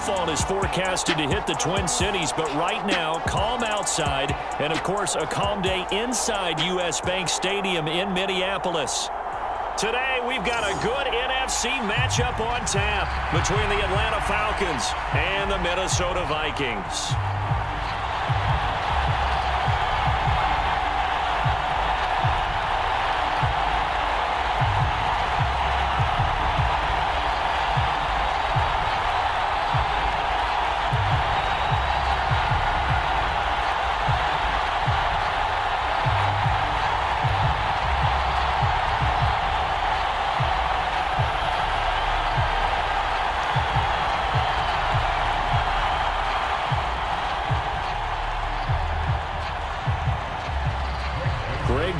snowfall is forecasted to hit the Twin Cities, but right now, calm outside, and of course, a calm day inside U.S. Bank Stadium in Minneapolis. Today, we've got a good NFC matchup on tap between the Atlanta Falcons and the Minnesota Vikings.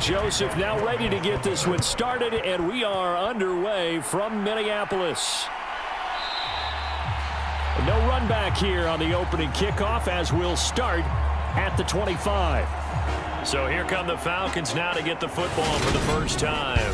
Joseph now ready to get this one started, and we are underway from Minneapolis. No run back here on the opening kickoff as we'll start at the 25. So here come the Falcons now to get the football for the first time.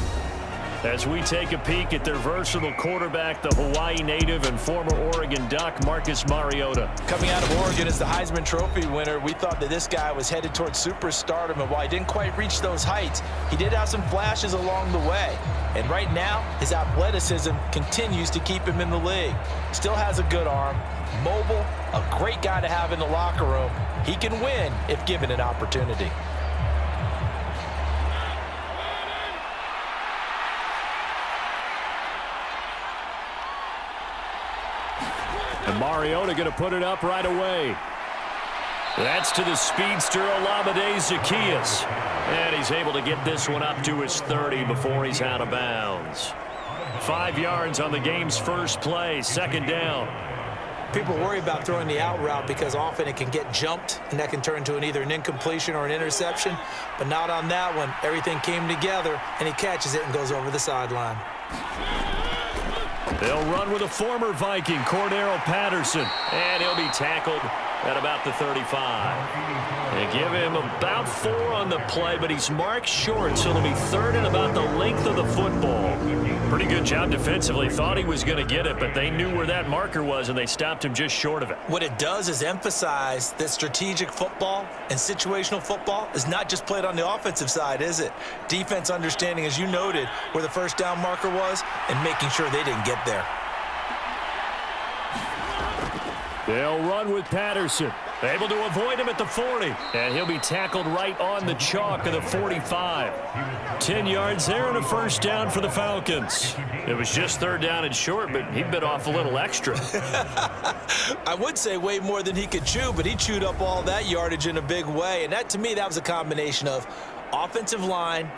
As we take a peek at their versatile quarterback, the Hawaii native and former Oregon Duck, Marcus Mariota. Coming out of Oregon as the Heisman Trophy winner, we thought that this guy was headed towards superstardom, and while he didn't quite reach those heights, he did have some flashes along the way. And right now, his athleticism continues to keep him in the league. Still has a good arm, mobile, a great guy to have in the locker room. He can win if given an opportunity. And Mariota going to put it up right away. That's to the speedster Olamide Zaccheaus. And he's able to get this one up to his 30 before he's out of bounds. 5 yards on the game's first play, second down. People worry about throwing the out route because often it can get jumped, and that can turn into either an incompletion or an interception. But not on that one. Everything came together, and he catches it and goes over the sideline. They'll run with a former Viking, Cordero Patterson, and he'll be tackled at about the 35. They give him about 4 on the play, but he's marked short, so it'll be third and about the length of the football. Pretty good job defensively. Thought he was going to get it, but they knew where that marker was, and they stopped him just short of it. What it does is emphasize that strategic football and situational football is not just played on the offensive side, is it? Defense understanding, as you noted, where the first down marker was and making sure they didn't get there. They'll run with Patterson. Able to avoid him at the 40. And he'll be tackled right on the chalk of the 45. 10 yards there and a first down for the Falcons. It was just third down and short, but he bit off a little extra. I would say way more than he could chew, but he chewed up all that yardage in a big way. And that, to me, that was a combination of offensive line,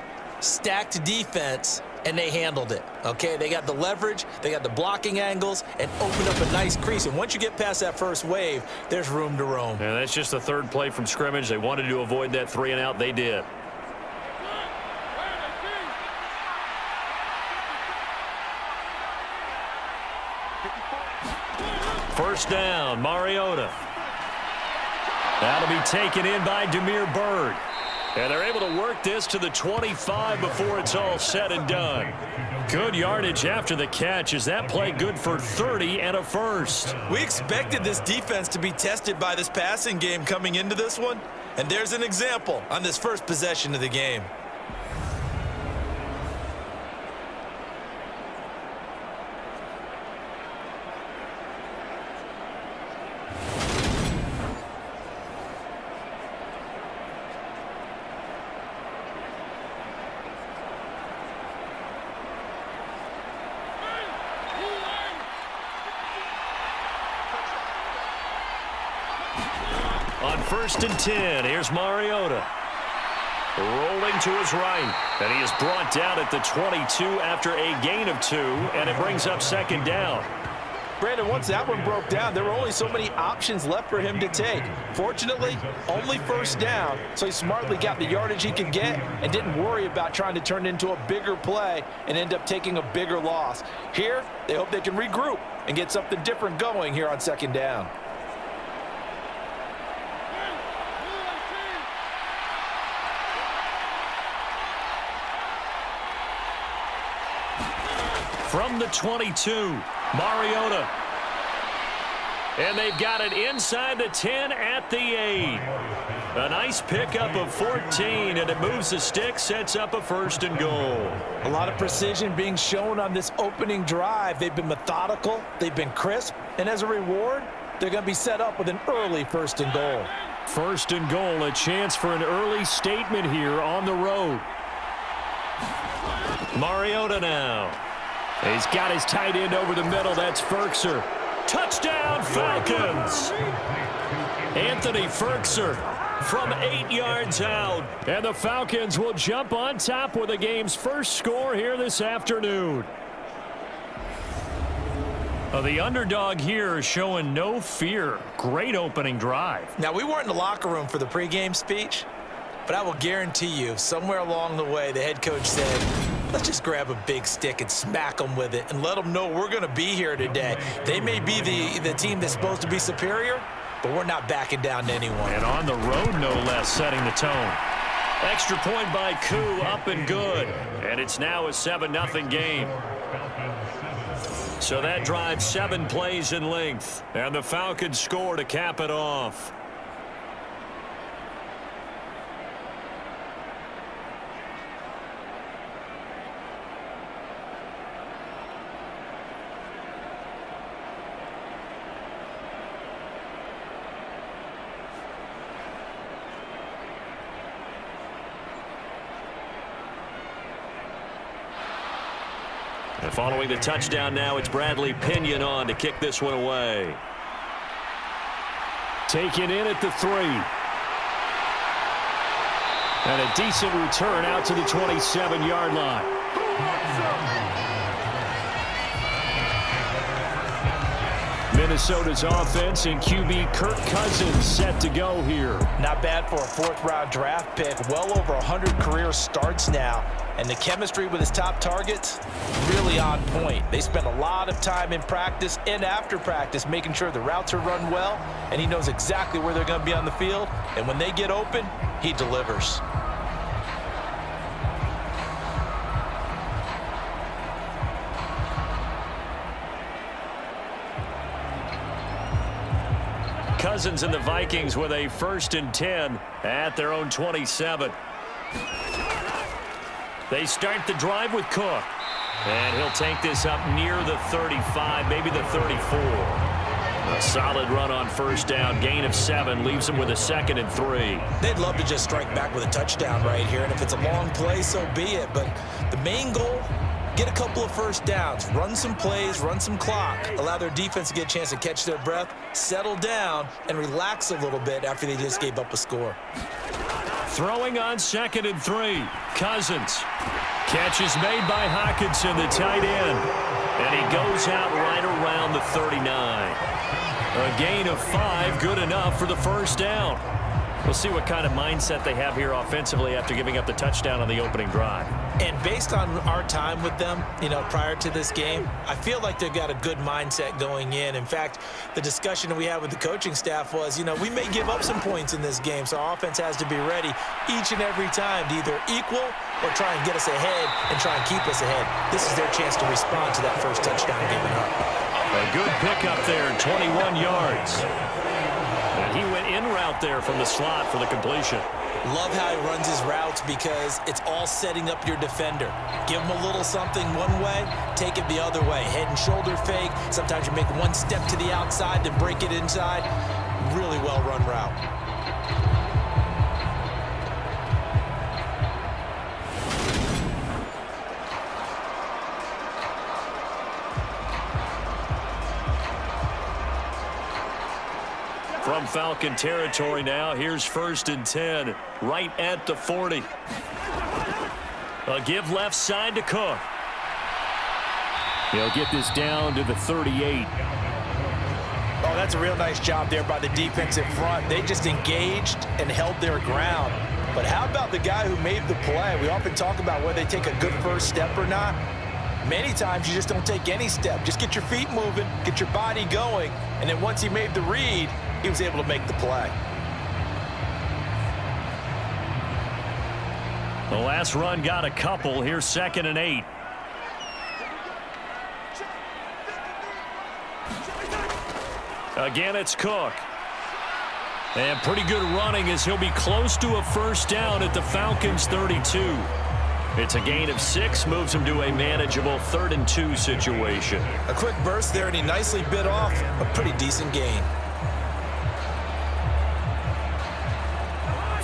stacked defense, and they handled it, okay? They got the leverage, they got the blocking angles, and opened up a nice crease. And once you get past that first wave, there's room to roam. And that's just the third play from scrimmage. They wanted to avoid that 3 and out. They did. First down, Mariota. That'll be taken in by Damiere Byrd. And they're able to work this to the 25 before it's all said and done. Good yardage after the catch. Is that play good for 30 and a first? We expected this defense to be tested by this passing game coming into this one. And there's an example on this first possession of the game. On 1st and 10, here's Mariota. Rolling to his right. And he is brought down at the 22 after a gain of 2, and it brings up second down. Brandon, once that one broke down, there were only so many options left for him to take. Fortunately, only first down, so he smartly got the yardage he could get and didn't worry about trying to turn it into a bigger play and end up taking a bigger loss. Here, they hope they can regroup and get something different going here on second down. From the 22, Mariota. And they've got it inside the 10 at the 8. A nice pickup of 14, and it moves the stick, sets up a 1st and goal. A lot of precision being shown on this opening drive. They've been methodical, they've been crisp, and as a reward, they're going to be set up with an early 1st and goal. 1st and goal, a chance for an early statement here on the road. Mariota now. He's got his tight end over the middle. That's Firkser. Touchdown, Falcons! Anthony Firkser from 8 yards out. And the Falcons will jump on top with the game's first score here this afternoon. The underdog here is showing no fear. Great opening drive. Now, we weren't in the locker room for the pregame speech, but I will guarantee you, somewhere along the way, the head coach said, let's just grab a big stick and smack them with it and let them know we're going to be here today. They may be the team that's supposed to be superior, but we're not backing down to anyone. And on the road, no less, setting the tone. Extra point by Koo, up and good. And it's now a 7-0 game. So that drives 7 plays in length. And the Falcons score to cap it off. And following the touchdown now, it's Bradley Pinion on to kick this one away. Taken in at the 3. And a decent return out to the 27-yard line. Minnesota's offense and QB Kirk Cousins set to go here. Not bad for a 4th-round draft pick. Well over 100 career starts now. And the chemistry with his top targets, really on point. They spend a lot of time in practice and after practice making sure the routes are run well, and he knows exactly where they're going to be on the field. And when they get open, he delivers. Cousins and the Vikings with a 1st and 10 at their own 27. They start the drive with Cook. And he'll take this up near the 35, maybe the 34. A solid run on 1st down, gain of 7, leaves him with a 2nd and 3. They'd love to just strike back with a touchdown right here, and if it's a long play, so be it. But the main goal, get a couple of 1st downs, run some plays, run some clock, allow their defense to get a chance to catch their breath, settle down, and relax a little bit after they just gave up a score. Throwing on 2nd and 3. Cousins. Catch is made by Hockenson, the tight end. And he goes out right around the 39. A gain of 5, good enough for the 1st down. We'll see what kind of mindset they have here offensively after giving up the touchdown on the opening drive. And based on our time with them, prior to this game, I feel like they've got a good mindset going in. In fact, the discussion that we had with the coaching staff was, we may give up some points in this game, so our offense has to be ready each and every time to either equal or try and get us ahead and try and keep us ahead. This is their chance to respond to that 1st touchdown given up. A good pickup there, 21 yards. And he went in route there from the slot for the completion. Love how he runs his routes because it's all setting up your defender. Give him a little something one way, take it the other way. Head and shoulder fake. Sometimes you make one step to the outside, then break it inside. Really well run route. From Falcon territory now, here's 1st and 10, right at the 40. A give left side to Cook. He'll get this down to the 38. Oh, that's a real nice job there by the defensive front. They just engaged and held their ground. But how about the guy who made the play? We often talk about whether they take a good 1st step or not. Many times you just don't take any step. Just get your feet moving, get your body going, and then once he made the read, he was able to make the play. The last run got a couple. Here's 2nd and 8. Again, it's Cook. And pretty good running as he'll be close to a first down at the Falcons' 32. It's a gain of 6, moves him to a manageable 3rd and 2 situation. A quick burst there, and he nicely bit off a pretty decent gain.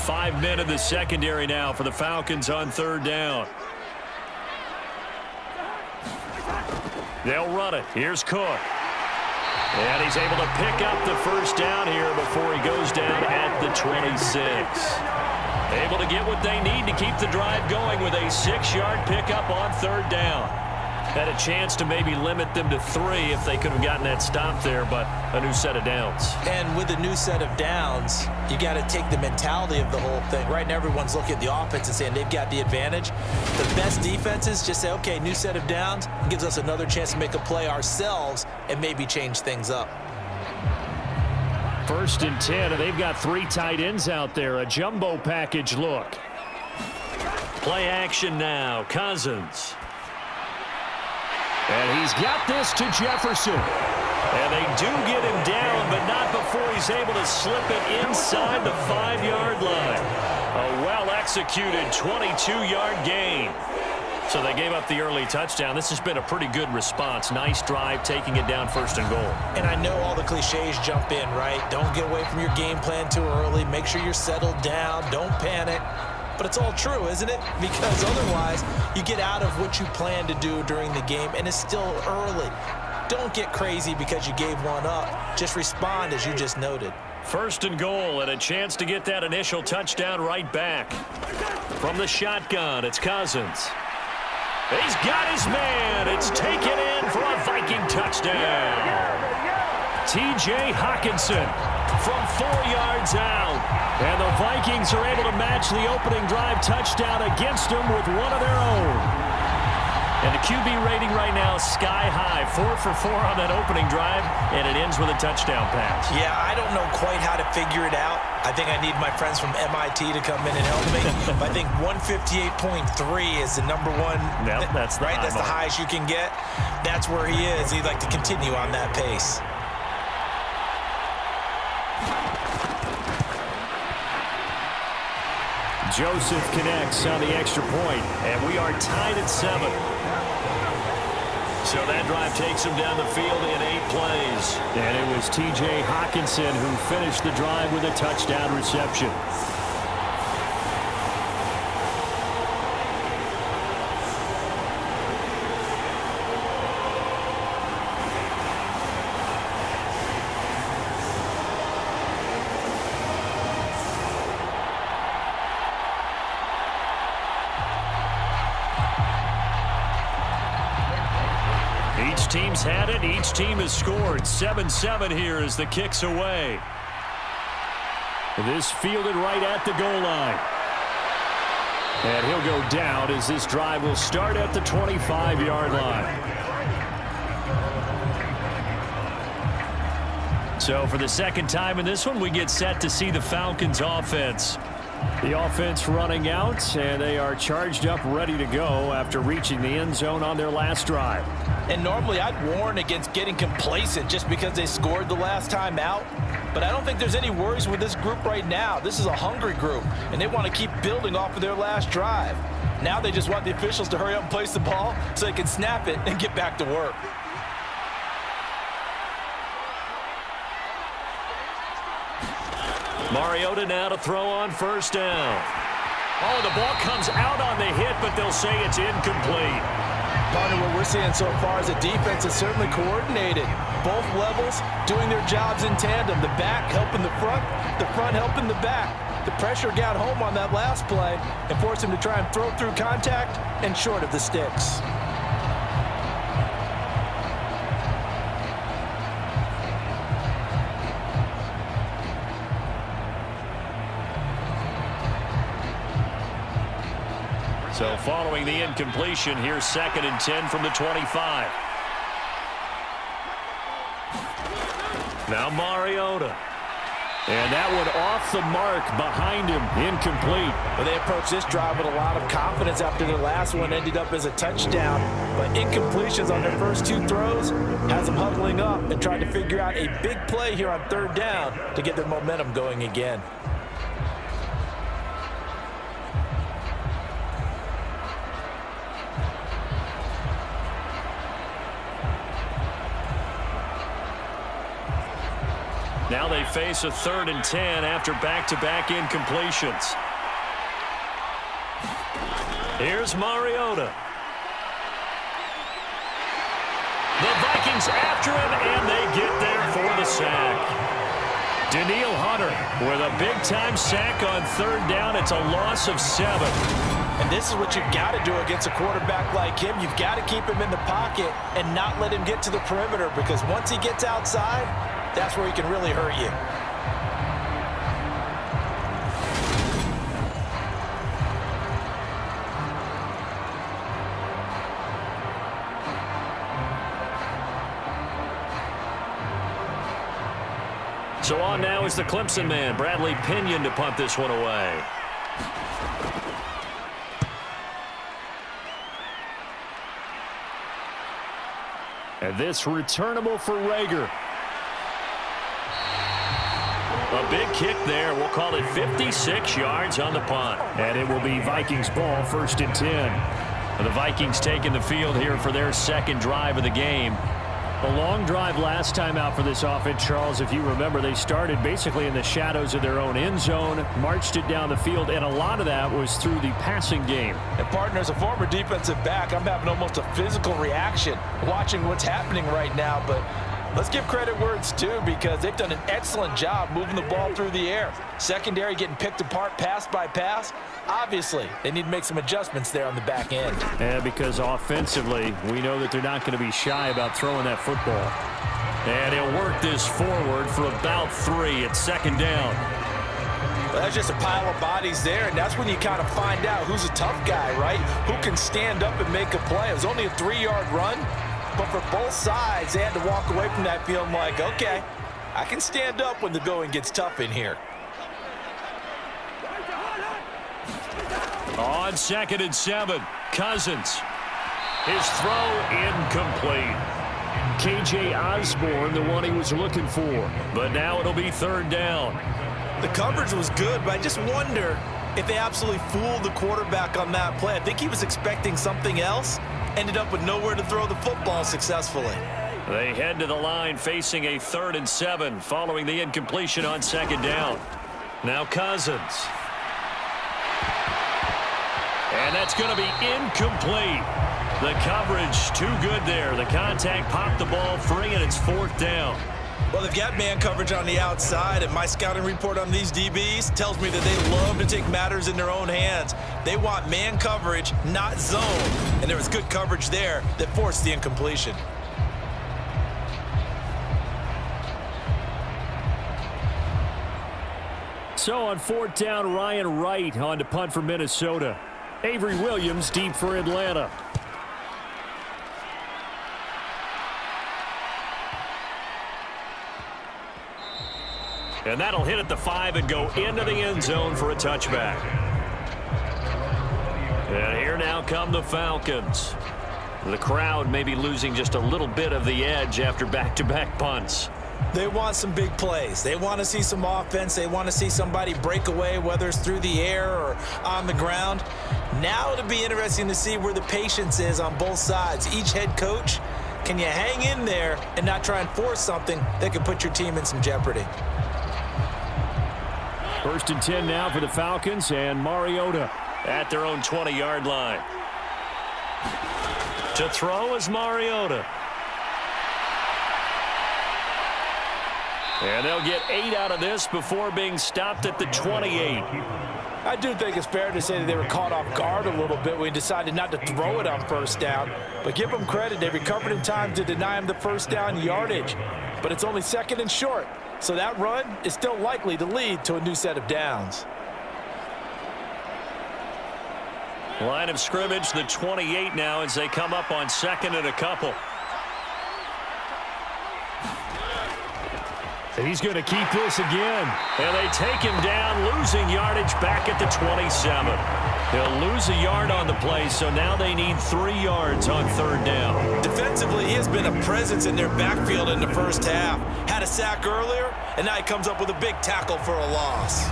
5 men in the secondary now for the Falcons on 3rd down. They'll run it. Here's Cook. And he's able to pick up the first down here before he goes down at the 26. Able to get what they need to keep the drive going with a 6-yard pickup on 3rd down. Had a chance to maybe limit them to 3 if they could have gotten that stop there, but a new set of downs. And with a new set of downs, you got to take the mentality of the whole thing. Right now, everyone's looking at the offense and saying they've got the advantage. The best defenses just say, okay, new set of downs. It gives us another chance to make a play ourselves and maybe change things up. 1st and 10, and they've got 3 tight ends out there. A jumbo package look. Play action now. Cousins. And he's got this to Jefferson. And they do get him down, but not before he's able to slip it inside the 5-yard line. A well-executed 22-yard gain. So they gave up the early touchdown. This has been a pretty good response. Nice drive, taking it down 1st and goal. And I know all the cliches jump in, right? Don't get away from your game plan too early. Make sure you're settled down. Don't panic. But it's all true, isn't it? Because otherwise, you get out of what you plan to do during the game, and it's still early. Don't get crazy because you gave one up. Just respond as you just noted. 1st and goal, and a chance to get that initial touchdown right back. From the shotgun, it's Cousins. He's got his man. It's taken in for a Viking touchdown. T.J. Hawkinson from 4 yards out. And the Vikings are able to match the opening drive touchdown against them with one of their own. And the QB rating right now sky high. 4 for 4 on that opening drive, and it ends with a touchdown pass. Yeah, I don't know quite how to figure it out. I think I need my friends from MIT to come in and help me. But I think 158.3 is the number one. Yep, that's the right. That's the highest you can get. That's where he is. He'd like to continue on that pace. Joseph connects on the extra point, and we are tied at 7. So that drive takes him down the field in 8 plays. And it was T.J. Hawkinson who finished the drive with a touchdown reception. Each team's had it. Each team has scored. 7-7 here as the kick's away. This fielded right at the goal line. And he'll go down as this drive will start at the 25-yard line. So for the second time in this one, we get set to see the Falcons offense. The offense running out, and they are charged up, ready to go after reaching the end zone on their last drive. And normally I'd warn against getting complacent just because they scored the last time out. But I don't think there's any worries with this group right now. This is a hungry group, and they want to keep building off of their last drive. Now they just want the officials to hurry up and place the ball so they can snap it and get back to work. Mariota now to throw on 1st down. Oh, the ball comes out on the hit, but they'll say it's incomplete. Partner, what we're seeing so far is the defense is certainly coordinated. Both levels doing their jobs in tandem. The back helping the front helping the back. The pressure got home on that last play and forced him to try and throw through contact and short of the sticks. So following the incompletion, here's 2nd and 10 from the 25. Now Mariota. And that one off the mark behind him, incomplete. Well, they approached this drive with a lot of confidence after their last one ended up as a touchdown. But incompletions on their first two throws has them huddling up and trying to figure out a big play here on third down to get their momentum going again. Now they face a 3rd and 10 after back-to-back incompletions. Here's Mariota. The Vikings after him, and they get there for the sack. Daniil Hunter with a big-time sack on 3rd down. It's a loss of 7. And this is what you've got to do against a quarterback like him. You've got to keep him in the pocket and not let him get to the perimeter, because once he gets outside, that's where he can really hurt you. So on now is the Clemson man, Bradley Pinion, to punt this one away. And this returnable for Rager. A big kick there. We'll call it 56 yards on the punt. And it will be Vikings ball, 1st and 10. The Vikings taking the field here for their second drive of the game. A long drive last time out for this offense, Charles. If you remember, they started basically in the shadows of their own end zone, marched it down the field, and a lot of that was through the passing game. And partner, as a former defensive back, I'm having almost a physical reaction watching what's happening right now. But let's give credit where it's due, because they've done an excellent job moving the ball through the air. Secondary getting picked apart pass by pass. Obviously, they need to make some adjustments there on the back end. Yeah, because offensively, we know that they're not going to be shy about throwing that football. And he'll work this forward for about 3 at 2nd down. Well, that's just a pile of bodies there, and that's when you kind of find out who's a tough guy, right? Who can stand up and make a play. It was only a 3-yard run. But for both sides, they had to walk away from that feeling like, okay, I can stand up when the going gets tough in here. On 2nd and 7, Cousins. His throw incomplete. K.J. Osborne, the one he was looking for. But now it'll be 3rd down. The coverage was good, but I just wonder if they absolutely fooled the quarterback on that play. I think he was expecting something else. Ended up with nowhere to throw the football successfully. They head to the line facing a 3rd and 7 following the incompletion on 2nd down. Now Cousins. And that's going to be incomplete. The coverage too good there. The contact popped the ball free, and it's 4th down. Well, they've got man coverage on the outside, and my scouting report on these DBs tells me that they love to take matters in their own hands. They want man coverage, not zone. And there was good coverage there that forced the incompletion. So on 4th down, Ryan Wright on to punt for Minnesota. Avery Williams deep for Atlanta. And that'll hit at the 5 and go into the end zone for a touchback. And here now come the Falcons. The crowd may be losing just a little bit of the edge after back-to-back punts. They want some big plays. They want to see some offense. They want to see somebody break away, whether it's through the air or on the ground. Now it'll be interesting to see where the patience is on both sides. Each head coach, can you hang in there and not try and force something that could put your team in some jeopardy? 1st and 10 now for the Falcons, and Mariota at their own 20-yard line. To throw is Mariota. And they'll get 8 out of this before being stopped at the 28. I do think it's fair to say that they were caught off guard a little bit when we decided not to throw it on 1st down. But give them credit. They recovered in time to deny him the 1st down yardage. But it's only 2nd and short. So that run is still likely to lead to a new set of downs. Line of scrimmage, the 28 now as they come up on 2nd and a couple. He's going to keep this again. And they take him down, losing yardage back at the 27. He'll lose a yard on the play, so now they need 3 yards on 3rd down. Defensively, he has been a presence in their backfield in the first half. Had a sack earlier, and now he comes up with a big tackle for a loss.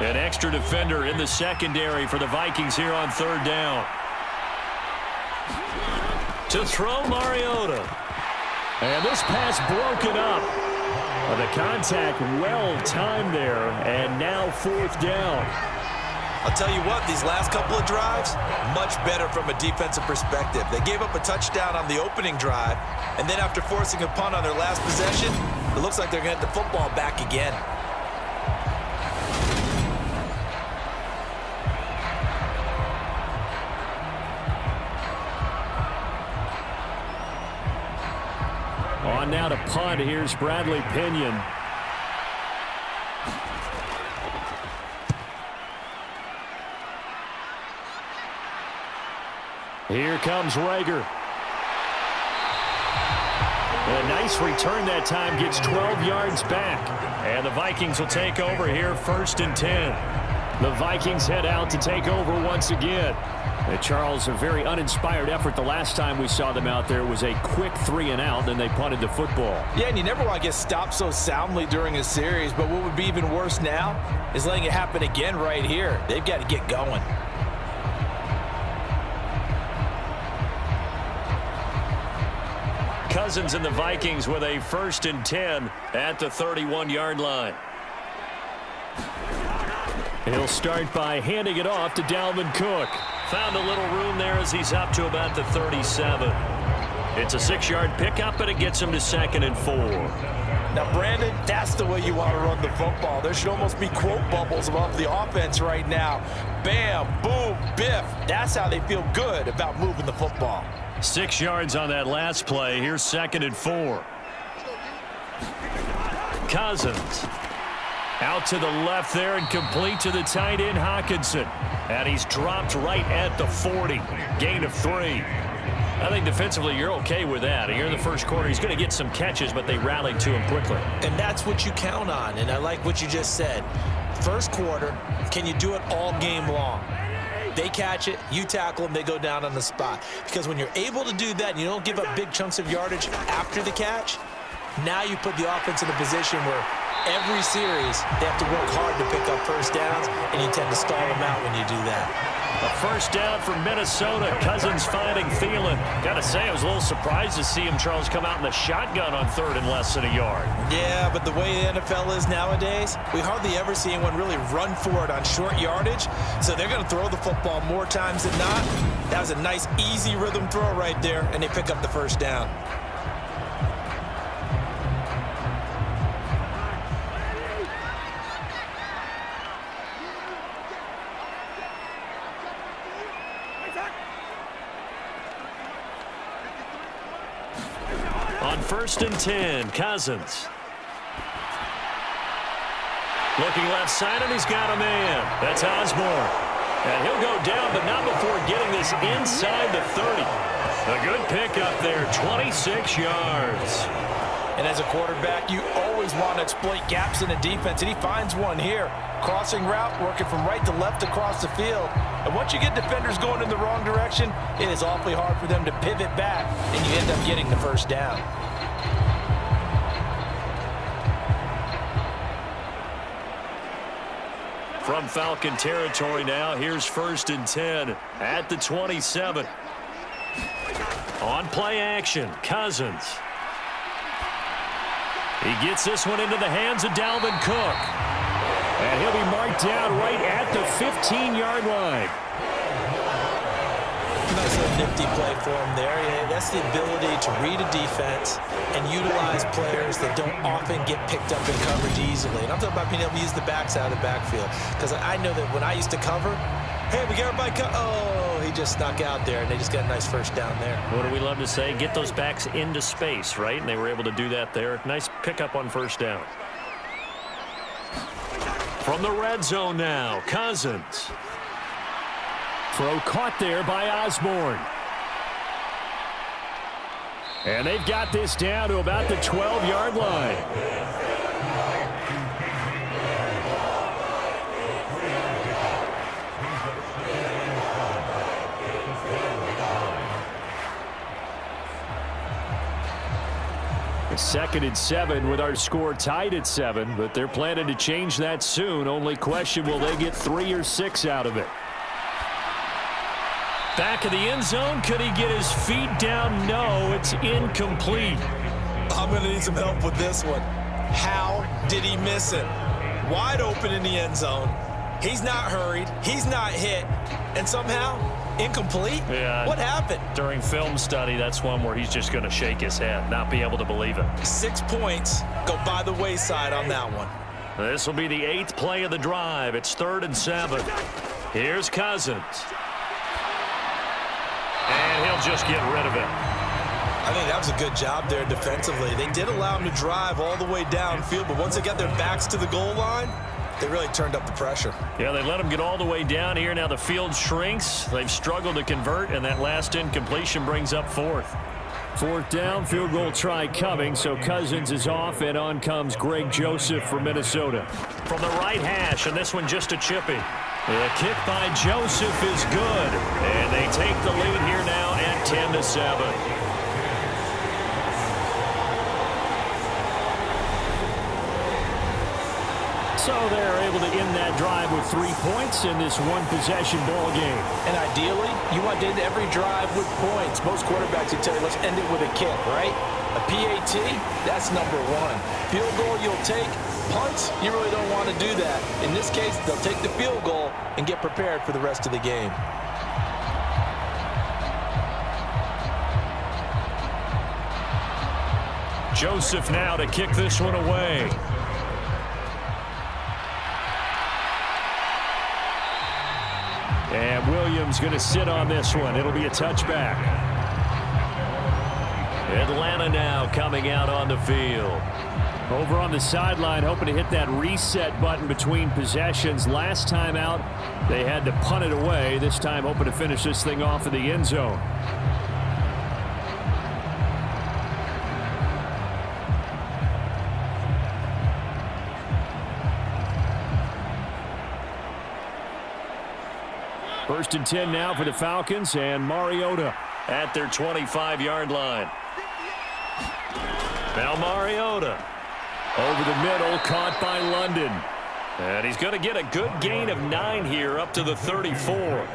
An extra defender in the secondary for the Vikings here on 3rd down. To throw, Mariota. And this pass broken up. The contact well timed there, and now 4th down. I'll tell you what, these last couple of drives, much better from a defensive perspective. They gave up a touchdown on the opening drive, and then after forcing a punt on their last possession, it looks like they're going to get the football back again. On now to punt. Here's Bradley Pinion. Here comes Rager. A nice return that time, gets 12 yards back. And the Vikings will take over here 1st and 10. The Vikings head out to take over once again. Charles, a very uninspired effort the last time we saw them out there. Was a quick 3-and-out, then they punted the football. Yeah, and you never want to get stopped so soundly during a series, but what would be even worse now is letting it happen again right here. They've got to get going. Cousins and the Vikings with a 1st and 10 at the 31-yard line. He'll start by handing it off to Dalvin Cook. Found a little room there as he's up to about the 37. It's a 6-yard pickup, but it gets him to 2nd and 4. Now, Brandon, that's the way you want to run the football. There should almost be quote bubbles above the offense right now. Bam, boom, biff. That's how they feel good about moving the football. 6 yards on that last play. Here's 2nd and 4. Cousins. Out to the left there and complete to the tight end, Hockenson. And he's dropped right at the 40. Gain of 3. I think defensively you're okay with that. Here in the first quarter, he's going to get some catches, but they rallied to him quickly. And that's what you count on, and I like what you just said. First quarter, can you do it all game long? They catch it, you tackle them, they go down on the spot. Because when you're able to do that and you don't give up big chunks of yardage after the catch, now you put the offense in a position where every series they have to work hard to pick up first downs, and you tend to stall them out when you do that. A first down for Minnesota. Cousins finding Thielen. Got to say, I was a little surprised to see him, Charles, come out in the shotgun on 3rd and less than a yard. Yeah, but the way the NFL is nowadays, we hardly ever see anyone really run for it on short yardage, so they're going to throw the football more times than not. That was a nice, easy rhythm throw right there, and they pick up the first down. On 1st and 10, Cousins. Looking left side, and he's got a man. That's Osborne. And he'll go down, but not before getting this inside the 30. A good pickup there, 26 yards. And as a quarterback, you always want to exploit gaps in the defense, and he finds one here. Crossing route, working from right to left across the field. And once you get defenders going in the wrong direction, it is awfully hard for them to pivot back, and you end up getting the first down. From Falcon territory now, here's 1st and 10 at the 27. On play action, Cousins. He gets this one into the hands of Dalvin Cook. And he'll be marked down right at the 15-yard line. Nice little nifty play for him there. Yeah, that's the ability to read a defense and utilize players that don't often get picked up in coverage easily. And I'm talking about being able to use the backside of the backfield. Because I know that when I used to cover, hey, we got everybody oh, he just snuck out there, and they just got a nice first down there. What do we love to say? Get those backs into space, right? And they were able to do that there. Nice pickup on first down. From the red zone now, Cousins. Throw caught there by Osborne. And they've got this down to about the 12-yard line. Second and 7 with our score tied at 7, but they're planning to change that soon. Only question, will they get 3 or 6 out of it? Back of the end zone. Could he get his feet down? No, it's incomplete. I'm going to need some help with this one. How did he miss it? Wide open in the end zone. He's not hurried. He's not hit. And somehow, incomplete? Yeah. What happened? During film study, that's one where he's just going to shake his head, not be able to believe it. 6 points go by the wayside on that one. This will be the 8th play of the drive. It's 3rd and 7. Here's Cousins. And he'll just get rid of it. I think that was a good job there defensively. They did allow him to drive all the way downfield, but once they got their backs to the goal line, they really turned up the pressure. Yeah, they let him get all the way down here. Now the field shrinks. They've struggled to convert, and that last incompletion brings up 4th. 4th down, field goal try coming, so Cousins is off, and on comes Greg Joseph from Minnesota. From the right hash, and this one just a chippy. The kick by Joseph is good, and they take the lead here now at 10-7. So they're able to end that drive with 3 points in this one-possession ball game. And ideally, you want to end every drive with points. Most quarterbacks would tell you, let's end it with a kick, right? A PAT, that's number 1. Field goal you'll take. Punts, you really don't want to do that. In this case, they'll take the field goal and get prepared for the rest of the game. Joseph now to kick this one away. And Williams going to sit on this one. It'll be a touchback. Atlanta now coming out on the field. Over on the sideline, hoping to hit that reset button between possessions. Last time out, they had to punt it away. This time, hoping to finish this thing off in the end zone. First and 10 now for the Falcons, and Mariota at their 25-yard line. Now Mariota over the middle, caught by London. And he's going to get a good gain of 9 here, up to the 34.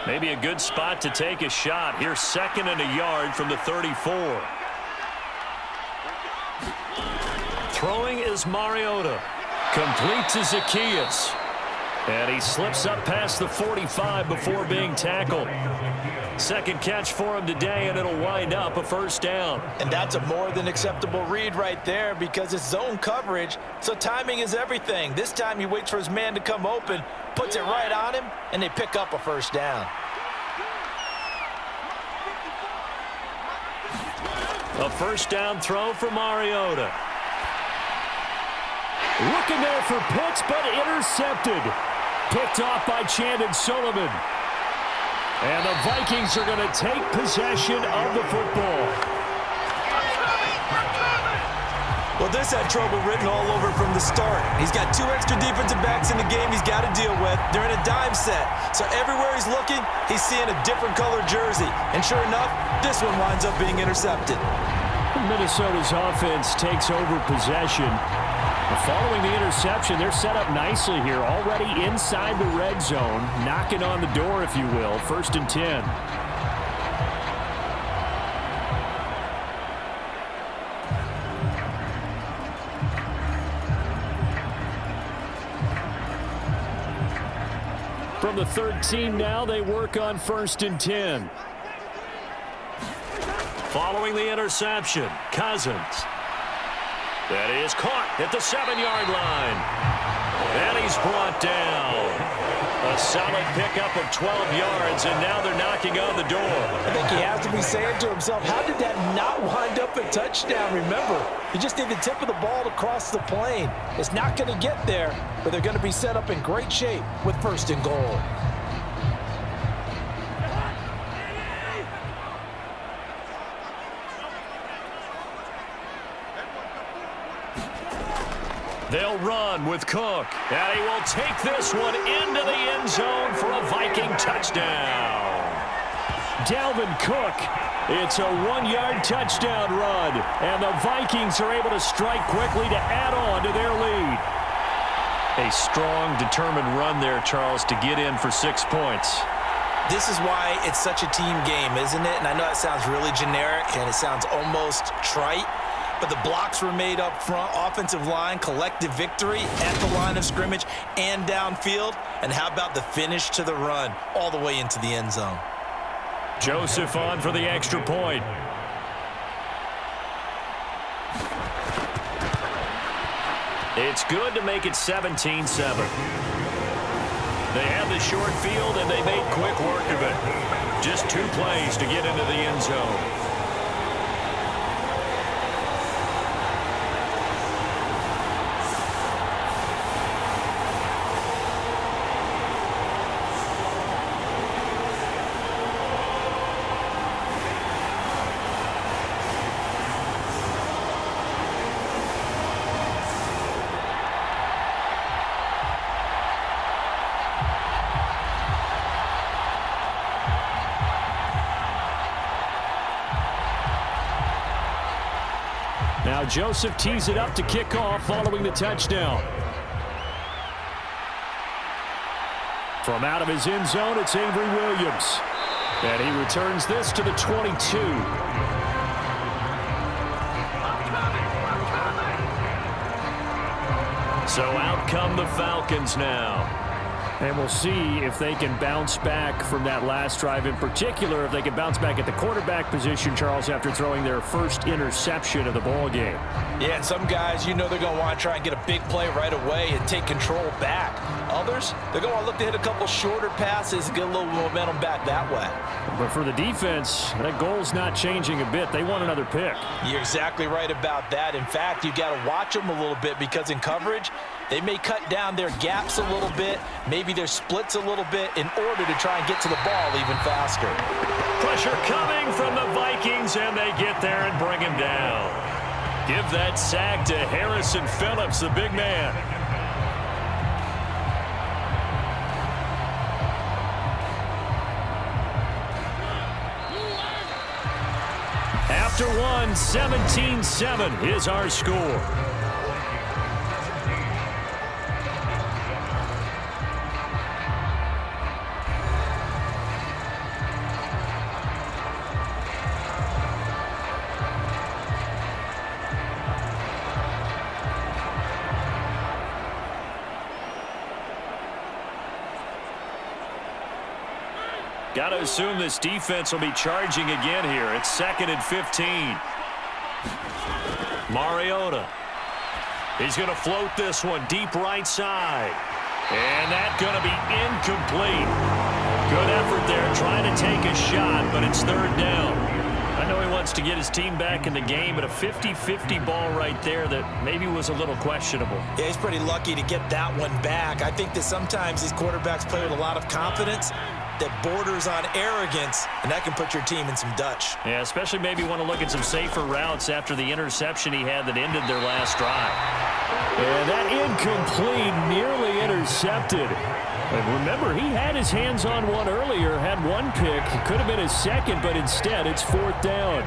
Maybe a good spot to take a shot. Here's 2nd and a yard from the 34. Throwing is Mariota. Complete to Zacchaeus. And he slips up past the 45 before being tackled. Second catch for him today, and it'll wind up a first down. And that's a more than acceptable read right there because it's zone coverage, so timing is everything. This time he waits for his man to come open, puts it right on him, and they pick up a first down. A first down throw for Mariota. Looking there for Pitts, but intercepted. Picked off by Chandon Sullivan. And the Vikings are going to take possession of the football. Well, this had trouble written all over from the start. He's got 2 extra defensive backs in the game he's got to deal with. They're in a dime set. So everywhere he's looking, he's seeing a different color jersey. And sure enough, this one winds up being intercepted. Minnesota's offense takes over possession. Following the interception, they're set up nicely here, already inside the red zone, knocking on the door, if you will. 1st and 10. From the 13 now, they work on 1st and 10. Following the interception, Cousins. That is caught at the 7-yard line. And he's brought down. A solid pickup of 12 yards, and now they're knocking on the door. I think he has to be saying to himself, how did that not wind up a touchdown? Remember, you just need the tip of the ball to cross the plane. It's not going to get there, but they're going to be set up in great shape with 1st and goal. They'll run with Cook, and he will take this one into the end zone for a Viking touchdown. Dalvin Cook, it's a 1-yard touchdown run, and the Vikings are able to strike quickly to add on to their lead. A strong, determined run there, Charles, to get in for 6 points. This is why it's such a team game, isn't it? And I know it sounds really generic, and it sounds almost trite. But the blocks were made up front, offensive line, collective victory at the line of scrimmage and downfield. And how about the finish to the run all the way into the end zone? Joseph on for the extra point. It's good to make it 17-7. They have the short field, and they made quick work of it. Just 2 plays to get into the end zone. Now Joseph tees it up to kick off following the touchdown. From out of his end zone, it's Avery Williams. And he returns this to the 22. So out come the Falcons now. And we'll see if they can bounce back from that last drive, in particular, if they can bounce back at the quarterback position, Charles, after throwing their first interception of the ball game. Yeah, and some guys, you know they're going to want to try and get a big play right away and take control back. Others, they're going to want to look to hit a couple shorter passes and get a little momentum back that way. But for the defense, that goal's not changing a bit. They want another pick. You're exactly right about that. In fact, you got to watch them a little bit because in coverage, they may cut down their gaps a little bit, maybe their splits a little bit in order to try and get to the ball even faster. Pressure coming from the Vikings, and they get there and bring him down. Give that sack to Harrison Phillips, the big man. After one, 17-7 is our score. Got to assume this defense will be charging again here. It's 2nd and 15. Mariota. He's going to float this one deep right side. And that's going to be incomplete. Good effort there trying to take a shot, but it's 3rd down. I know he wants to get his team back in the game, but a 50-50 ball right there that maybe was a little questionable. Yeah, he's pretty lucky to get that one back. I think that sometimes these quarterbacks play with a lot of confidence that borders on arrogance, and that can put your team in some Dutch. Yeah, especially maybe want to look at some safer routes after the interception he had that ended their last drive. And that incomplete, nearly intercepted. And remember, he had his hands on one earlier, had one pick. It could have been his second, but instead it's 4th down.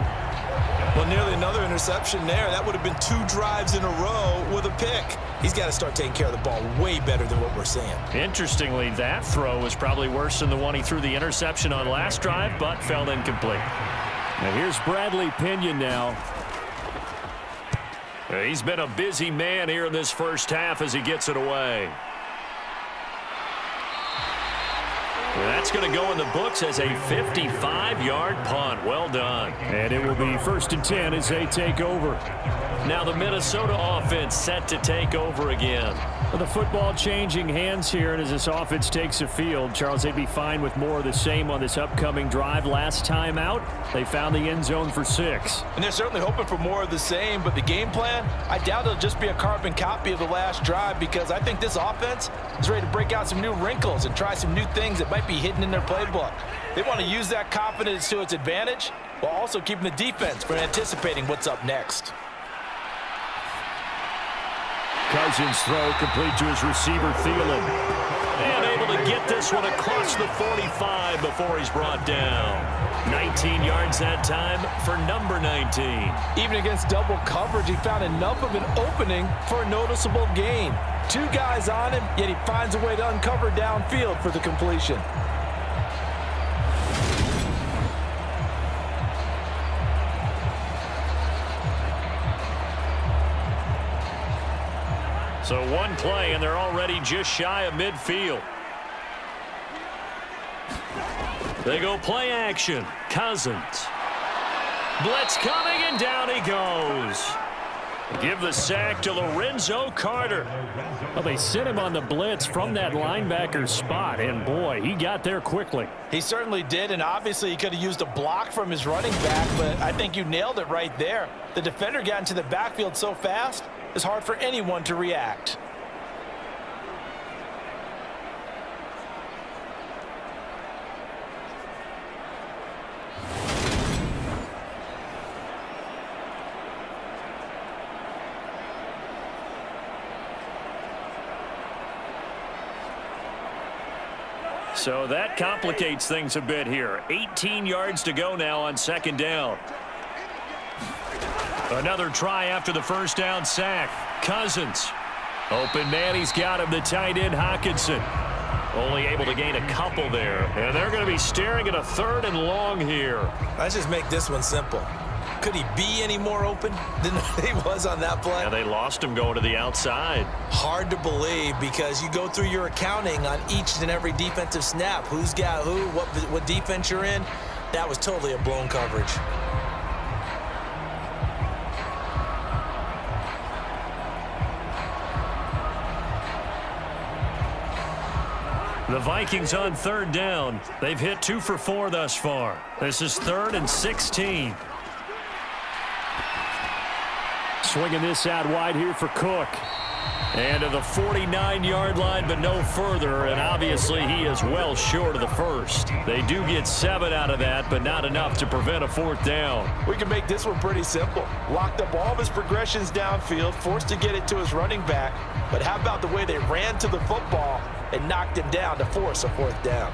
Well, nearly another interception there. That would have been 2 drives in a row with a pick. He's got to start taking care of the ball way better than what we're seeing. Interestingly, that throw was probably worse than the one he threw the interception on last drive, but fell incomplete. Now here's Bradley Pinion now. He's been a busy man here in this first half as he gets it away. That's going to go in the books as a 55-yard punt. Well done. And it will be 1st and 10 as they take over. Now the Minnesota offense set to take over again. The football changing hands here, and as this offense takes the field, Charles, they'd be fine with more of the same on this upcoming drive. Last time out, they found the end zone for 6. And they're certainly hoping for more of the same, but the game plan, I doubt it'll just be a carbon copy of the last drive, because I think this offense is ready to break out some new wrinkles and try some new things that might be hidden in their playbook. They want to use that confidence to its advantage while also keeping the defense from anticipating what's up next. Cousins throw complete to his receiver, Thielen. And able to get this one across the 45 before he's brought down. 19 yards that time for number 19. Even against double coverage, he found enough of an opening for a noticeable gain. 2 guys on him, yet he finds a way to uncover downfield for the completion. So one play, and they're already just shy of midfield. They go play action. Cousins. Blitz coming, and down he goes. Give the sack to Lorenzo Carter. Well, they sent him on the blitz from that linebacker spot, and boy, he got there quickly. He certainly did, and obviously he could have used a block from his running back, but I think you nailed it right there. The defender got into the backfield so fast, it's hard for anyone to react. So that complicates things a bit here. 18 yards to go now on 2nd down. Another try after the first down sack. Cousins. Open man, he's got him, the tight end Hockenson. Only able to gain a couple there. And they're going to be staring at a 3rd and long here. Let's just make this one simple. Could he be any more open than he was on that play? And they lost him going to the outside. Hard to believe, because you go through your accounting on each and every defensive snap. Who's got who, what defense you're in. That was totally a blown coverage. The Vikings on 3rd down. They've hit 2 for 4 thus far. This is 3rd and 16. Swinging this out wide here for Cook. And to the 49-yard line, but no further. And obviously he is well short of the first. They do get 7 out of that, but not enough to prevent a 4th down. We can make this one pretty simple. Locked up all of his progressions downfield, forced to get it to his running back. But how about the way they ran to the football and knocked him down to force a 4th down?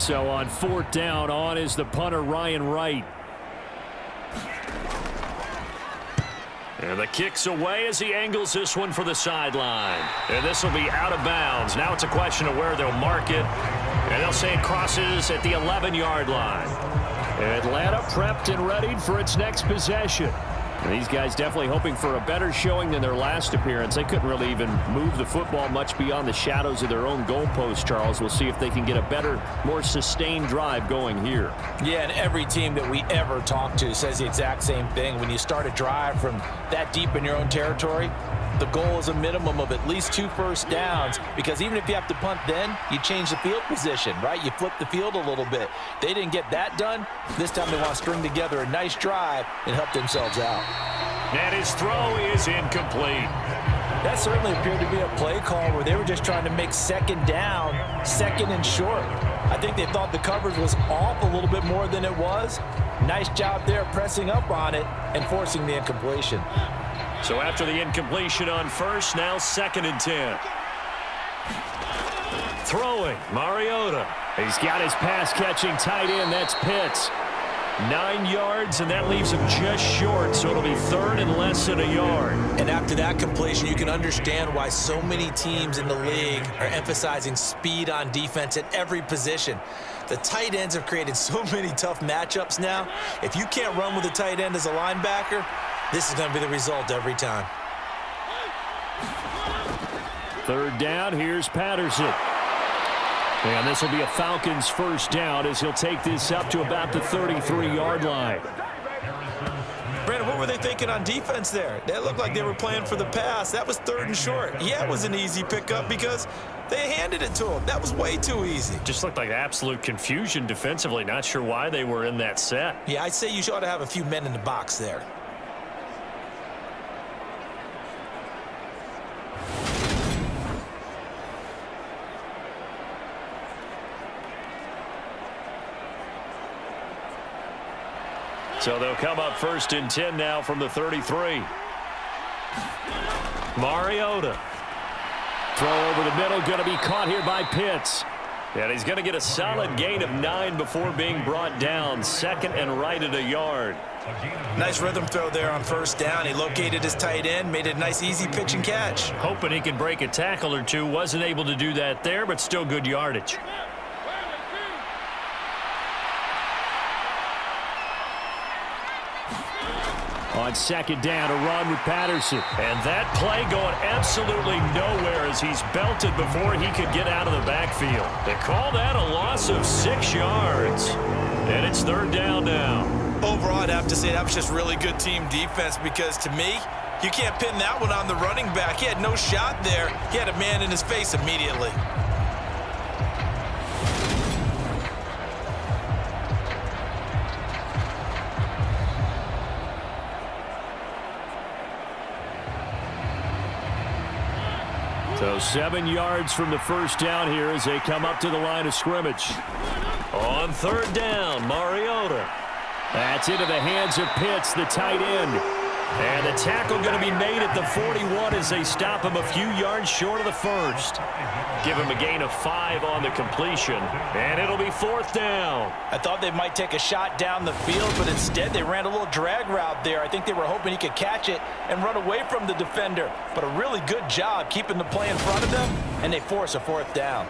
So on 4th down, on is the punter, Ryan Wright. And the kick's away as he angles this one for the sideline. And this will be out of bounds. Now it's a question of where they'll mark it. And they'll say it crosses at the 11-yard line. Atlanta prepped and readied for its next possession. And these guys definitely hoping for a better showing than their last appearance. They couldn't really even move the football much beyond the shadows of their own goalpost, Charles. We'll see if they can get a better, more sustained drive going here. Yeah, and every team that we ever talk to says the exact same thing. When you start a drive from that deep in your own territory, the goal is a minimum of at least 2 first downs, because even if you have to punt then, you change the field position, right? You flip the field a little bit. They didn't get that done. This time they want to string together a nice drive and help themselves out. And his throw is incomplete. That certainly appeared to be a play call where they were just trying to make 2nd down, 2nd and short. I think they thought the coverage was off a little bit more than it was. Nice job there pressing up on it and forcing the incompletion. So after the incompletion on 1st, now 2nd and 10. Throwing, Mariota. He's got his pass-catching tight end. That's Pitts. 9 yards, and that leaves him just short, so it'll be third and less than a yard. And after that completion, you can understand why so many teams in the league are emphasizing speed on defense at every position. The tight ends have created so many tough matchups now. If you can't run with a tight end as a linebacker, this is going to be the result every time. Third down, here's Patterson. And this will be a Falcons first down as he'll take this up to about the 33-yard line. Brandon, what were they thinking on defense there? They looked like they were playing for the pass. That was third and short. Yeah, it was an easy pickup because they handed it to him. That was way too easy. Just looked like absolute confusion defensively. Not sure why they were in that set. Yeah, I'd say you ought to have a few men in the box there. So they'll come up first and 10 now from the 33. Mariota. Throw over the middle, going to be caught here by Pitts. And he's going to get a solid gain of 9 before being brought down. Second and right at a yard. Nice rhythm throw there on first down. He located his tight end, made it a nice easy pitch and catch. Hoping he could break a tackle or two. Wasn't able to do that there, but still good yardage. On second down, a run with Patterson. And that play going absolutely nowhere as he's belted before he could get out of the backfield. They call that a loss of 6 yards. And it's third down now. Overall, I'd have to say that was just really good team defense because to me, you can't pin that one on the running back. He had no shot there. He had a man in his face immediately. So 7 yards from the first down here as they come up to the line of scrimmage. On third down, Mariota. That's into the hands of Pitts, the tight end. And the tackle going to be made at the 41 as they stop him a few yards short of the first. Give him a gain of 5 on the completion, and it'll be fourth down. I thought they might take a shot down the field, but instead they ran a little drag route there. I think they were hoping he could catch it and run away from the defender. But a really good job keeping the play in front of them, and they force a fourth down.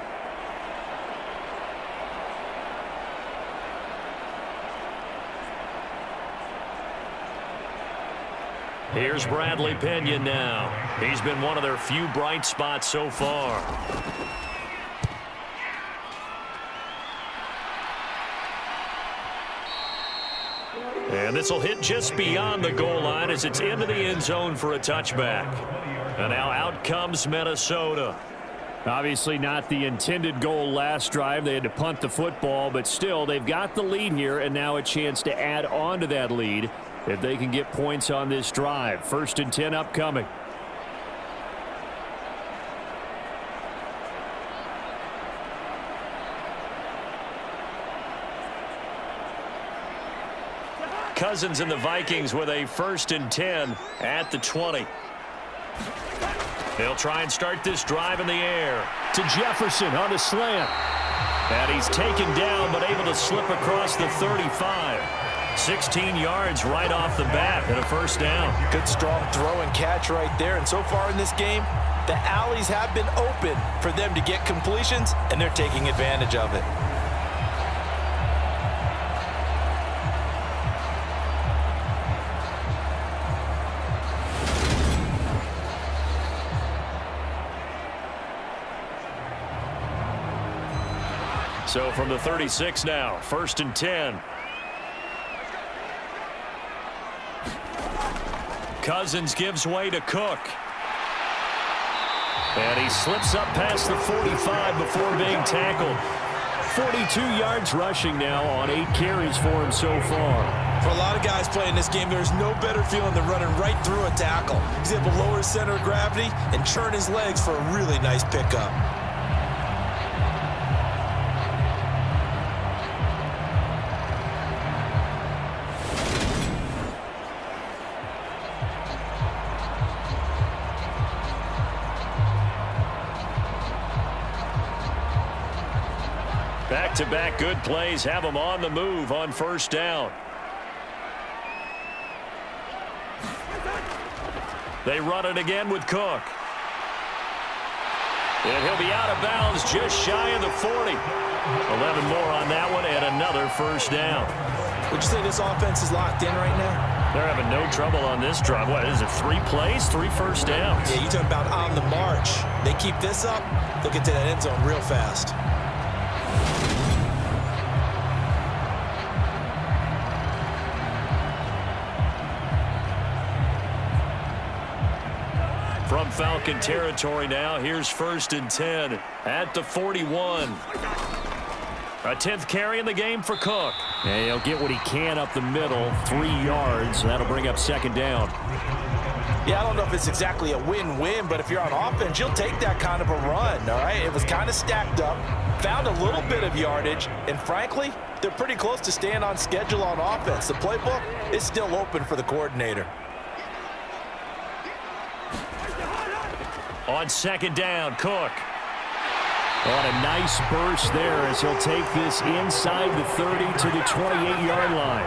Here's Bradley Pinion now. He's been one of their few bright spots so far. And this will hit just beyond the goal line as it's into the end zone for a touchback. And now out comes Minnesota. Obviously not the intended goal last drive. They had to punt the football, but still they've got the lead here and now a chance to add on to that lead if they can get points on this drive. First and 10 upcoming. Cousins and the Vikings with a first and 10 at the 20. They'll try and start this drive in the air. To Jefferson on the slant. And he's taken down but able to slip across the 35. 16 yards right off the bat and a first down. Good strong throw and catch right there. And so far in this game, the alleys have been open for them to get completions, and they're taking advantage of it. So from the 36 now, first and 10. Cousins gives way to Cook. And he slips up past the 45 before being tackled. 42 yards rushing now on 8 carries for him so far. For a lot of guys playing this game, there's no better feeling than running right through a tackle. He's able to lower his center of gravity and churn his legs for a really nice pickup. Back-to-back good plays have him on the move on first down. They run it again with Cook. And he'll be out of bounds just shy of the 40. 11 more on that one and another first down. Would you say this offense is locked in right now? They're having no trouble on this drive. What is it, 3 plays, 3 first downs? Yeah, you talk about on the march. They keep this up, they'll get to that end zone real fast. From Falcon territory now, here's 1st and 10 at the 41. A 10th carry in the game for Cook. And he'll get what he can up the middle, 3 yards. That'll bring up 2nd down. Yeah, I don't know if it's exactly a win-win, but if you're on offense, you'll take that kind of a run, all right? It was kind of stacked up, found a little bit of yardage, and frankly, they're pretty close to staying on schedule on offense. The playbook is still open for the coordinator. On 2nd down, Cook. On a nice burst there as he'll take this inside the 30 to the 28-yard line.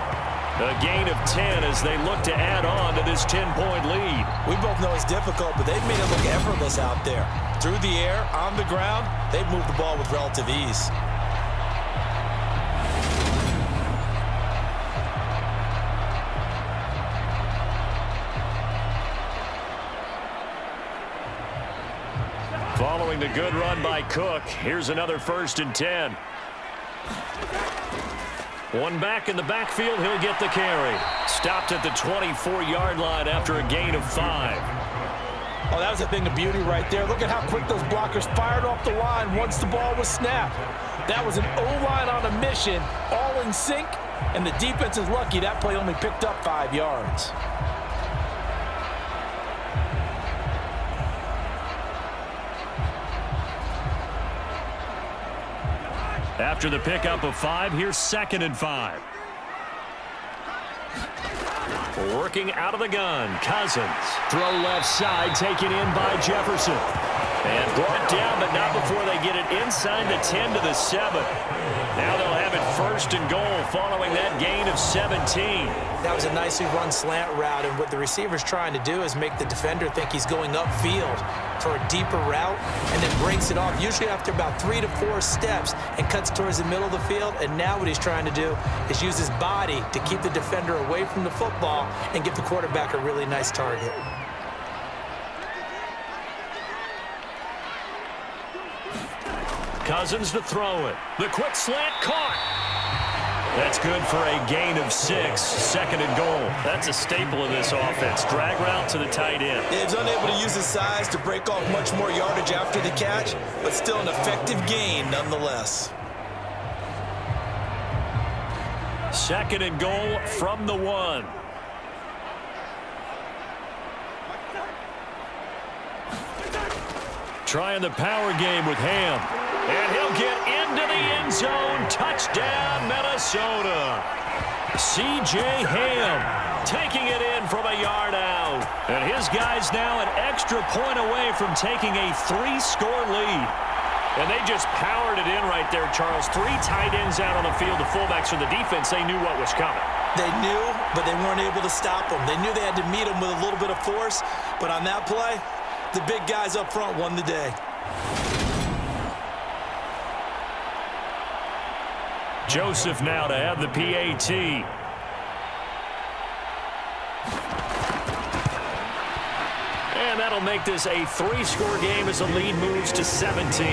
A gain of 10 as they look to add on to this 10-point lead. We both know it's difficult, but they've made it look effortless out there. Through the air, on the ground, they've moved the ball with relative ease. Following the good run by Cook, here's another 1st and 10. One back in the backfield, he'll get the carry. Stopped at the 24-yard line after a gain of 5. Oh, that was a thing of beauty right there. Look at how quick those blockers fired off the line once the ball was snapped. That was an O-line on a mission, all in sync, and the defense is lucky that play only picked up 5 yards. After the pickup of 5, here's 2nd and 5. Working out of the gun, Cousins. Throw left side, taken in by Jefferson. And brought down, but not before they get it inside the 10 to the 7. Now they'll have it 1st and goal following that gain of 17. That was a nicely run slant route, and what the receiver's trying to do is make the defender think he's going upfield for a deeper route and then breaks it off, usually after about 3 to 4 steps, and cuts towards the middle of the field. And now what he's trying to do is use his body to keep the defender away from the football and give the quarterback a really nice target. Cousins to throw it. The quick slant caught. That's good for a gain of 6. 2nd and goal. That's a staple of this offense. Drag route to the tight end. He's unable to use his size to break off much more yardage after the catch, but still an effective gain nonetheless. 2nd and goal from the 1. Trying the power game with Ham. And he'll get into the end zone. Touchdown, Minnesota. C.J. Ham taking it in from a yard out. And his guy's now an extra point away from taking a 3-score lead. And they just powered it in right there, Charles. 3 tight ends out on the field. The fullbacks for the defense, they knew what was coming. They knew, but they weren't able to stop them. They knew they had to meet them with a little bit of force. But on that play, the big guys up front won the day. Joseph now to have the PAT. And that'll make this a 3-score game as the lead moves to 17.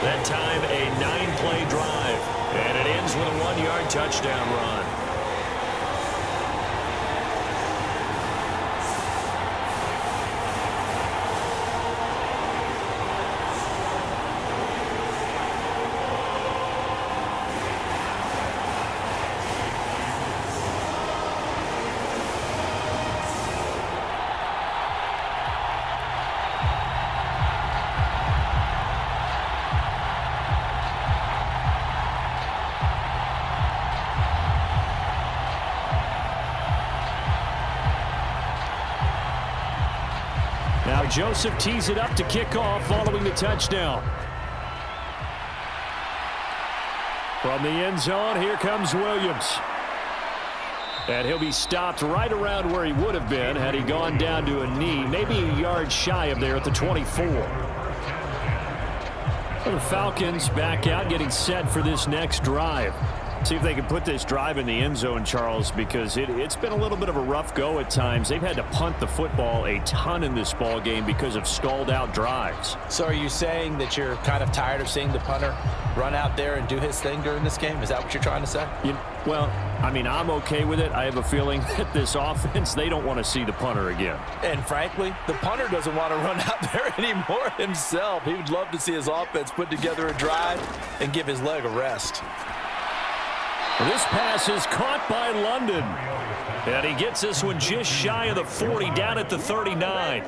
That time a 9-play drive. And it ends with a 1-yard touchdown run. Now Joseph tees it up to kick off following the touchdown. From the end zone, here comes Williams. And he'll be stopped right around where he would have been had he gone down to a knee, maybe a yard shy of there at the 24. Well, the Falcons back out, getting set for this next drive. See if they can put this drive in the end zone, Charles, because it's been a little bit of a rough go at times. They've had to punt the football a ton in this ball game because of stalled-out drives. So are you saying that you're kind of tired of seeing the punter run out there and do his thing during this game? Is that what you're trying to say? Well, I mean, I'm okay with it. I have a feeling that this offense, they don't want to see the punter again. And frankly, the punter doesn't want to run out there anymore himself. He would love to see his offense put together a drive and give his leg a rest. This pass is caught by London. And he gets this one just shy of the 40, down at the 39.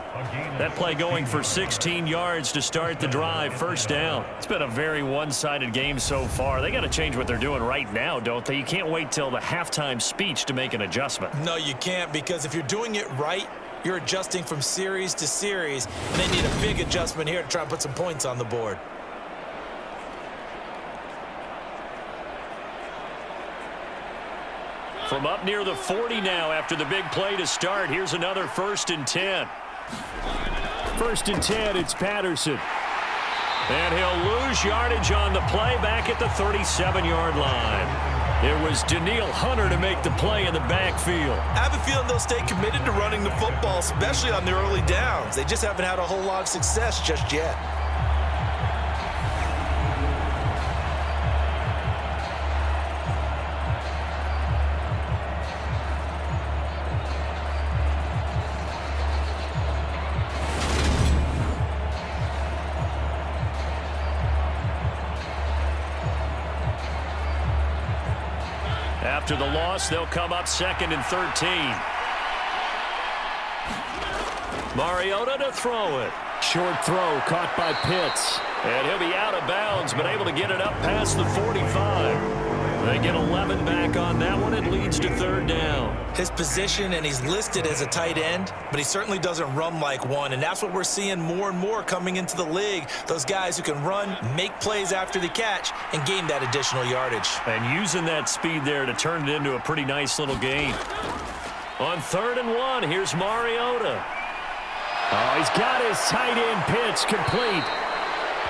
That play going for 16 yards to start the drive, first down. It's been a very one-sided game so far. They got to change what they're doing right now, don't they? You can't wait till the halftime speech to make an adjustment. No, you can't, because if you're doing it right, you're adjusting from series to series, and they need a big adjustment here to try and put some points on the board. From up near the 40 now after the big play to start. Here's another 1st and 10. 1st and 10, it's Patterson. And he'll lose yardage on the play back at the 37-yard line. It was Daniil Hunter to make the play in the backfield. I have a feeling they'll stay committed to running the football, especially on the early downs. They just haven't had a whole lot of success just yet. After the loss, they'll come up 2nd and 13. Mariota to throw it. Short throw caught by Pitts. And he'll be out of bounds, but able to get it up past the 45. They get 11 back on that one. It leads to 3rd down. His position, and he's listed as a tight end, but he certainly doesn't run like one, and that's what we're seeing more and more coming into the league. Those guys who can run, make plays after the catch, and gain that additional yardage. And using that speed there to turn it into a pretty nice little gain. On 3rd and 1, here's Mariota. Oh, he's got his tight end pitch complete.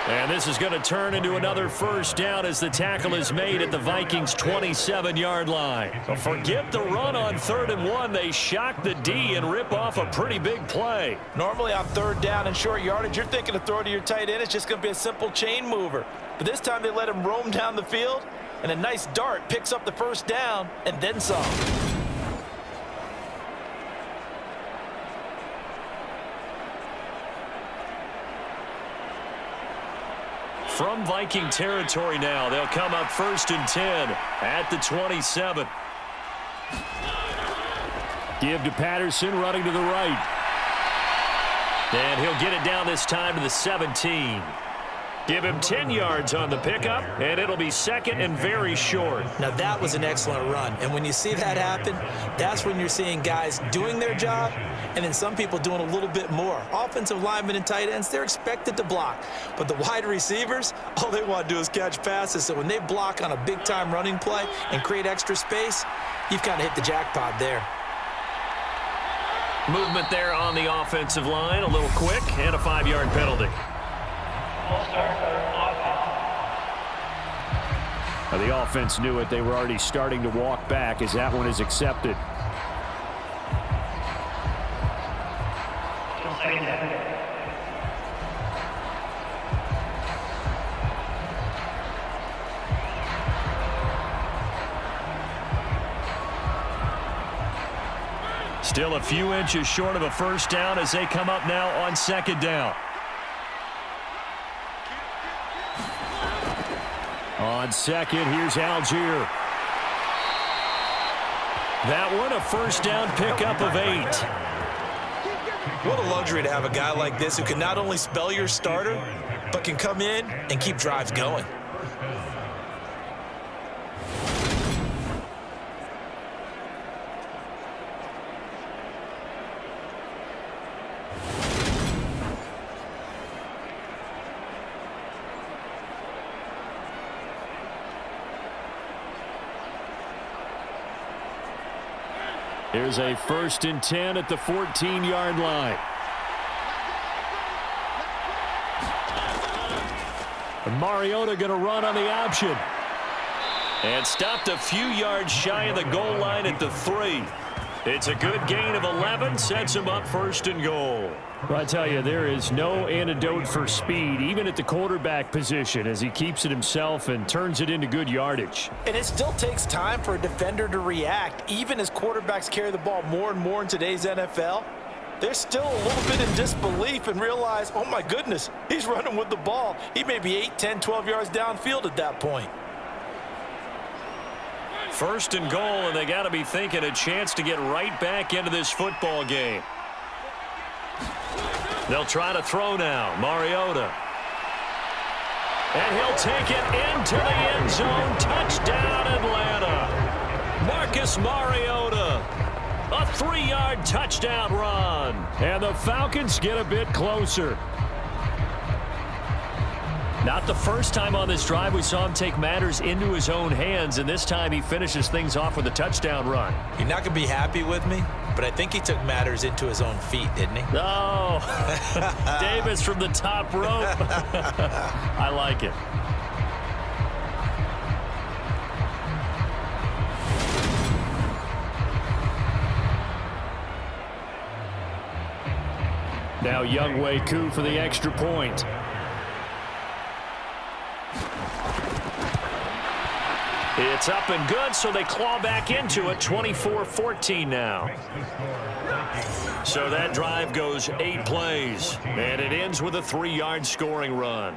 And this is going to turn into another 1st down as the tackle is made at the Vikings' 27-yard line. But forget the run on 3rd and 1. They shock the D and rip off a pretty big play. Normally on 3rd down and short yardage, you're thinking of throwing to your tight end. It's just going to be a simple chain mover. But this time they let him roam down the field, and a nice dart picks up the 1st down and then some. From Viking territory now, they'll come up 1st and 10 at the 27. Give to Patterson, running to the right. And he'll get it down this time to the 17. Give him 10 yards on the pickup, and it'll be 2nd and very short. Now that was an excellent run, and when you see that happen, that's when you're seeing guys doing their job, and then some people doing a little bit more. Offensive linemen and tight ends, they're expected to block, but the wide receivers, all they want to do is catch passes. So when they block on a big-time running play and create extra space, you've kind of hit the jackpot there. Movement there on the offensive line, a little quick, and a 5-yard penalty. The offense knew it. They were already starting to walk back as that one is accepted. Still a few inches short of a 1st down as they come up now on 2nd down. On 2nd, here's Algier. That one, a 1st down pickup of 8. What a luxury to have a guy like this who can not only spell your starter, but can come in and keep drives going. Here's a 1st and 10 at the 14-yard line. And Mariota going to run on the option. And stopped a few yards shy of the goal line at the 3. It's a good gain of 11, sets him up 1st and goal. Well, I tell you, there is no antidote for speed, even at the quarterback position, as he keeps it himself and turns it into good yardage. And it still takes time for a defender to react, even as quarterbacks carry the ball more and more in today's NFL. They're still a little bit in disbelief and realize, oh my goodness, he's running with the ball. He may be 8, 10, 12 yards downfield at that point. 1st and goal, and they got to be thinking a chance to get right back into this football game. They'll try to throw now. Mariota. And he'll take it into the end zone. Touchdown, Atlanta. Marcus Mariota. A 3-yard touchdown run. And the Falcons get a bit closer. Not the first time on this drive we saw him take matters into his own hands, and this time he finishes things off with a touchdown run. You're not going to be happy with me, but I think he took matters into his own feet, didn't he? Oh, Davis from the top rope. I like it. Now Younghoe Koo for the extra point. It's up and good, so they claw back into it. 24-14 now. So that drive goes 8 plays, and it ends with a 3-yard scoring run.